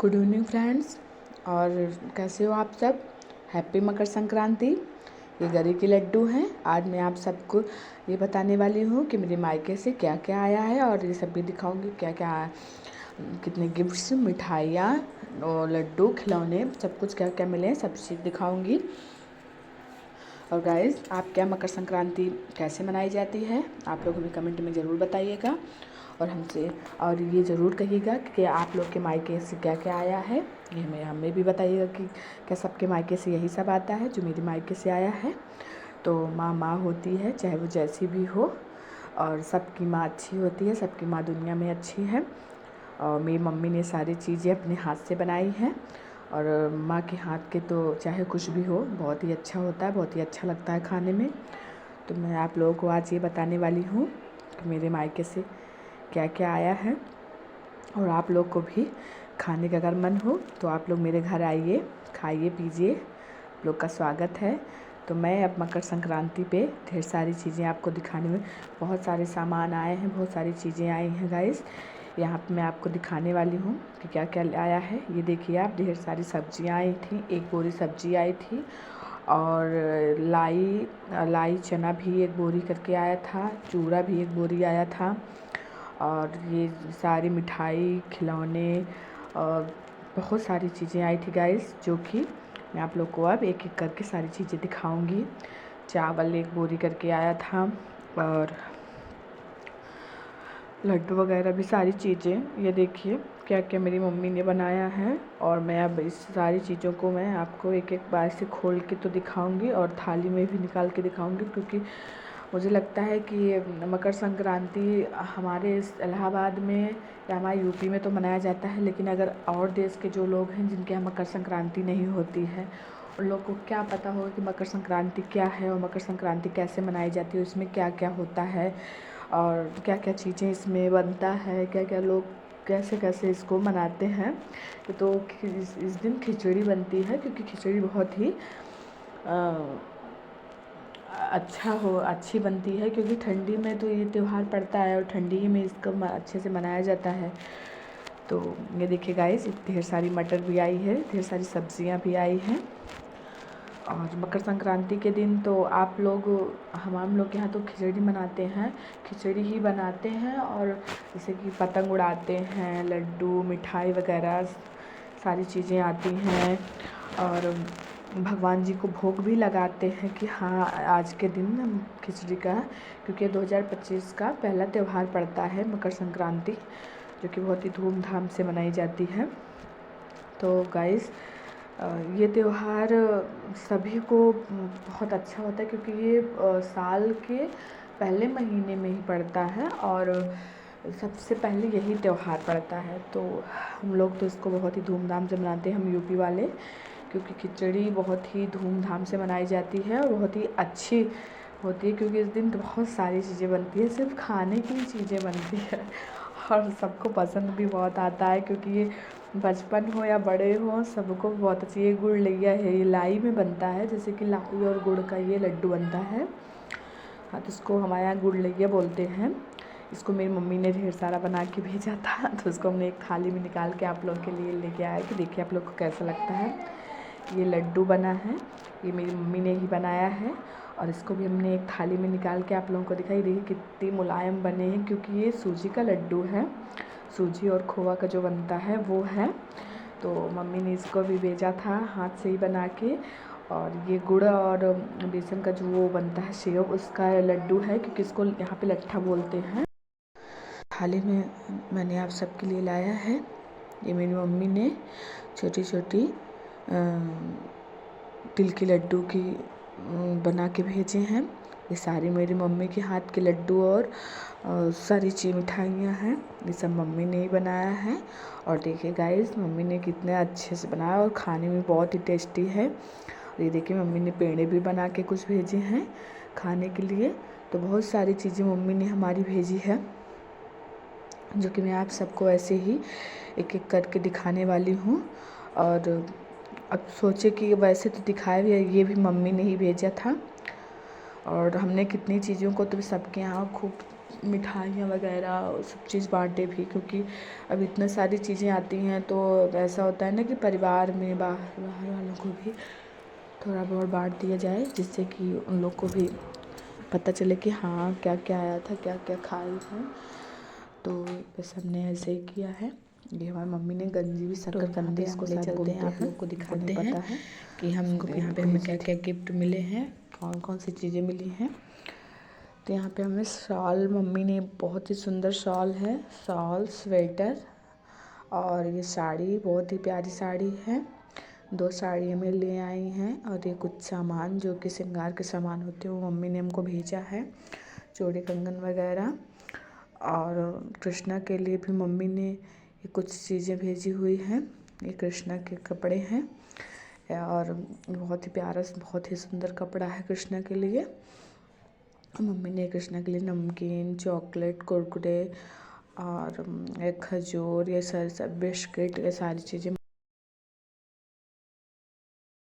Good evening friends. और कैसे हो आप सब। हैप्पी मकर संक्रांति। ये गरी के लड्डू हैं। आज मैं आप सबको ये बताने वाली हूँ कि मेरे मायके से क्या क्या आया है, और ये सब भी दिखाऊंगी क्या क्या कितने गिफ्ट्स, मिठाइयाँ और लड्डू, खिलौने, सब कुछ क्या क्या मिले हैं, सब चीज़ दिखाऊंगी। और गाइस, आप क्या मकर संक्रांति कैसे मनाई जाती है आप लोग हमें कमेंट में ज़रूर बताइएगा, और हमसे और ये ज़रूर कहिएगा कि आप लोग के मायके से क्या क्या आया है। ये हमें भी बताइएगा कि क्या सबके मायके से यही सब आता है जो मेरे मायके से आया है। तो माँ माँ होती है, चाहे वो जैसी भी हो, और सबकी माँ अच्छी होती है, सबकी माँ दुनिया में अच्छी है। और मेरी मम्मी ने सारी चीज़ें अपने हाथ से बनाई हैं, और माँ के हाथ के तो चाहे कुछ भी हो बहुत ही अच्छा होता है, बहुत ही अच्छा लगता है खाने में। तो मैं आप लोगों को आज ये बताने वाली हूँ कि मेरे मायके से क्या क्या आया है। और आप लोग को भी खाने का अगर मन हो तो आप लोग मेरे घर आइए, खाइए पीजिए, आप लोग का स्वागत है। तो मैं अब मकर संक्रांति पे ढेर सारी चीज़ें आपको दिखाने में, बहुत सारे सामान आए हैं, बहुत सारी चीज़ें आई हैं गाइस। यहाँ पे मैं आपको दिखाने वाली हूँ कि क्या क्या आया है। ये देखिए आप, ढेर सारी सब्जियाँ आई थी, एक बोरी सब्जी आई थी, और लाई चना भी एक बोरी करके आया था, चूड़ा भी एक बोरी आया था, और ये सारी मिठाई, खिलौने और बहुत सारी चीज़ें आई थी गाइस, जो कि मैं आप लोग को अब एक एक करके सारी चीज़ें दिखाऊंगी। चावल एक बोरी करके आया था, और लड्डू वगैरह भी सारी चीज़ें। ये देखिए क्या क्या मेरी मम्मी ने बनाया है, और मैं अब इस सारी चीज़ों को मैं आपको एक एक बार से खोल के तो दिखाऊंगी, और थाली में भी निकाल के दिखाऊंगी, क्योंकि मुझे लगता है कि मकर संक्रांति हमारे इस इलाहाबाद में या हमारे यूपी में तो मनाया जाता है, लेकिन अगर और देश के जो लोग हैं जिनके यहाँ मकर संक्रांति नहीं होती है, उन लोग को क्या पता होगा कि मकर संक्रांति क्या है, और मकर संक्रांति कैसे मनाई जाती है, उसमें क्या क्या होता है, और क्या क्या चीज़ें इसमें बनता है, क्या क्या लोग कैसे कैसे इसको मनाते हैं। तो इस दिन खिचड़ी बनती है, क्योंकि खिचड़ी बहुत ही अच्छी बनती है, क्योंकि ठंडी में तो ये त्यौहार पड़ता है, और ठंडी ही में इसको अच्छे से मनाया जाता है। तो ये देखिए गाइस, ढेर सारी मटर भी आई है, ढेर सारी सब्जियां भी आई हैं। और मकर संक्रांति के दिन तो हम लोग यहाँ तो खिचड़ी मनाते हैं, खिचड़ी ही बनाते हैं, और जैसे कि पतंग उड़ाते हैं, लड्डू, मिठाई वगैरह सारी चीज़ें आती हैं, और भगवान जी को भोग भी लगाते हैं कि हाँ आज के दिन खिचड़ी का, क्योंकि 2025 का पहला त्यौहार पड़ता है मकर संक्रांति, जो कि बहुत ही धूमधाम से मनाई जाती है। तो गाइस, ये त्यौहार सभी को बहुत अच्छा होता है, क्योंकि ये साल के पहले महीने में ही पड़ता है, और सबसे पहले यही त्यौहार पड़ता है। तो हम लोग तो इसको बहुत ही धूमधाम से मनाते हैं, हम यूपी वाले, क्योंकि खिचड़ी बहुत ही धूमधाम से मनाई जाती है, और बहुत ही अच्छी होती है, क्योंकि इस दिन बहुत सारी चीज़ें बनती है, सिर्फ खाने की ही चीज़ें बनती है, और सबको पसंद भी बहुत आता है, क्योंकि ये बचपन हो या बड़े हो सबको बहुत अच्छी। ये गुड़ लैया है, ये लाई में बनता है, जैसे कि लाई और गुड़ का ये लड्डू बनता है। हाँ, तो इसको हमारे यहाँ गुड़ लैया बोलते हैं। इसको मेरी मम्मी ने ढेर सारा बना के भेजा था, तो इसको हमने एक थाली में निकाल के आप लोग के लिए लेके आया कि देखिए आप लोग को कैसा लगता है। ये लड्डू बना है, ये मेरी मम्मी ने ही बनाया है, और इसको भी हमने एक थाली में निकाल के आप लोगों को दिखाई। देखिए कितनी मुलायम बने हैं, क्योंकि ये सूजी का लड्डू है, सूजी और खोआ का जो बनता है वो है। तो मम्मी ने इसको भी भेजा था हाथ से ही बना के। और ये गुड़ और बेसन का जो वो बनता है सेव, उसका लड्डू है, क्योंकि इसको यहाँ पे लट्ठा बोलते हैं। थाली में मैंने आप सबके लिए लाया है। ये मेरी मम्मी ने छोटी छोटी तिल के लड्डू की बना के भेजे हैं। ये सारी मेरी मम्मी के हाथ के लड्डू और सारी चीज़ मिठाइयाँ हैं, ये सब मम्मी ने ही बनाया है। और देखिए गाइस, मम्मी ने कितने अच्छे से बनाया, और खाने में बहुत ही टेस्टी है। और ये देखिए मम्मी ने पेड़े भी बना के कुछ भेजे हैं खाने के लिए। तो बहुत सारी चीज़ें मम्मी ने हमारी भेजी है, जो कि मैं आप सबको ऐसे ही एक एक करके दिखाने वाली हूँ। और अब सोचे कि वैसे तो दिखाया भी है, ये भी मम्मी ने ही भेजा था। और हमने कितनी चीज़ों को तो सबके यहाँ खूब मिठाइयाँ वगैरह सब चीज़ बांटे भी, क्योंकि अब इतनी सारी चीज़ें आती हैं तो ऐसा होता है ना कि परिवार में बाहर वालों को भी थोड़ा बहुत बांट दिया जाए, जिससे कि उन लोग को भी पता चले कि हाँ क्या क्या आया था, क्या क्या खाए हैं। तो बस हमने ऐसे ही किया है। ये हमारी मम्मी ने गंजी भी शकरकंदी इसको ले शायद चलते बोलते हैं, आप लोग को दिखाते पता हैं है कि हम यहाँ पे हमें क्या क्या गिफ्ट मिले हैं, कौन कौन सी चीज़ें मिली हैं। तो यहाँ पे हमें शॉल, मम्मी ने बहुत ही सुंदर शॉल है, शॉल, स्वेटर और ये साड़ी, बहुत ही प्यारी साड़ी है। 2 साड़ी हमें ले आई हैं और ये कुछ सामान जो कि श्रृंगार के सामान होते हैं वो मम्मी ने हमको भेजा है, चूड़ी कंगन वगैरह। और कृष्णा के लिए भी मम्मी ने ये कुछ चीज़ें भेजी हुई हैं। ये कृष्णा के कपड़े हैं और बहुत ही प्यारा, बहुत ही सुंदर कपड़ा है कृष्णा के लिए। मम्मी ने कृष्णा के लिए नमकीन, चॉकलेट, कुरकुरे और एक खजूर, ये सब बिस्किट, ये सारी चीज़ें